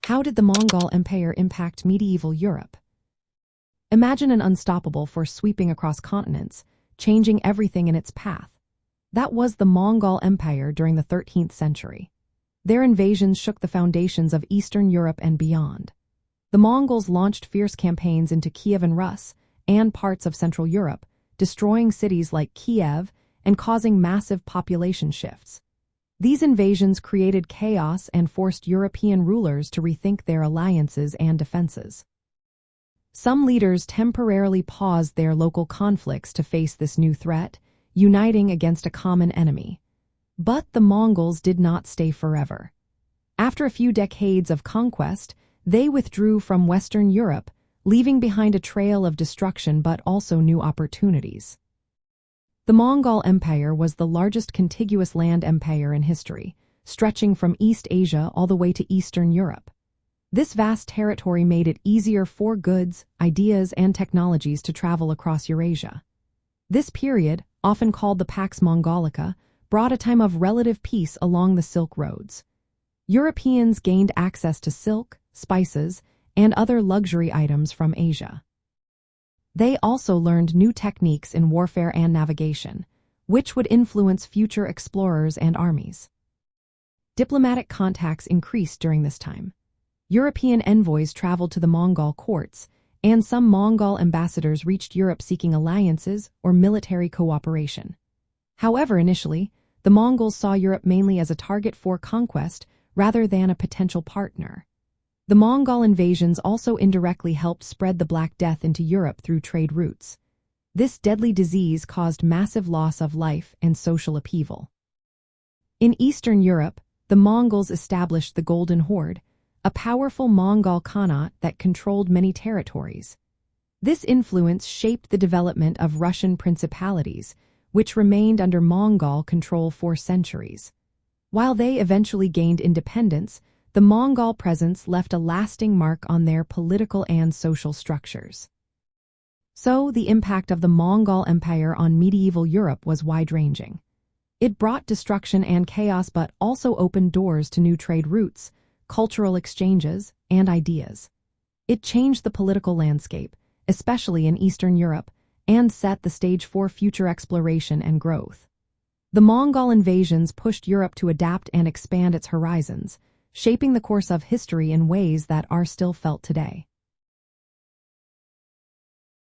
How did the Mongol Empire impact medieval Europe? Imagine an unstoppable force sweeping across continents, changing everything in its path. That was the Mongol Empire during the 13th century. Their invasions shook the foundations of Eastern Europe and beyond. The Mongols launched fierce campaigns into Kiev and Rus and parts of Central Europe, destroying cities like Kiev and causing massive population shifts. These invasions created chaos and forced European rulers to rethink their alliances and defenses. Some leaders temporarily paused their local conflicts to face this new threat, uniting against a common enemy. But the Mongols did not stay forever. After a few decades of conquest, they withdrew from Western Europe, leaving behind a trail of destruction but also new opportunities. The Mongol Empire was the largest contiguous land empire in history, stretching from East Asia all the way to Eastern Europe. This vast territory made it easier for goods, ideas, and technologies to travel across Eurasia. This period, often called the Pax Mongolica, brought a time of relative peace along the Silk Roads. Europeans gained access to silk, spices, and other luxury items from Asia. They also learned new techniques in warfare and navigation, which would influence future explorers and armies. Diplomatic contacts increased during this time. European envoys traveled to the Mongol courts, and some Mongol ambassadors reached Europe seeking alliances or military cooperation. However, initially, the Mongols saw Europe mainly as a target for conquest rather than a potential partner. The Mongol invasions also indirectly helped spread the Black Death into Europe through trade routes. This deadly disease caused massive loss of life and social upheaval. In Eastern Europe, the Mongols established the Golden Horde, a powerful Mongol Khanate that controlled many territories. This influence shaped the development of Russian principalities, which remained under Mongol control for centuries. While they eventually gained independence, the Mongol presence left a lasting mark on their political and social structures. So, the impact of the Mongol Empire on medieval Europe was wide-ranging. It brought destruction and chaos but also opened doors to new trade routes, cultural exchanges, and ideas. It changed the political landscape, especially in Eastern Europe, and set the stage for future exploration and growth. The Mongol invasions pushed Europe to adapt and expand its horizons, shaping the course of history in ways that are still felt today.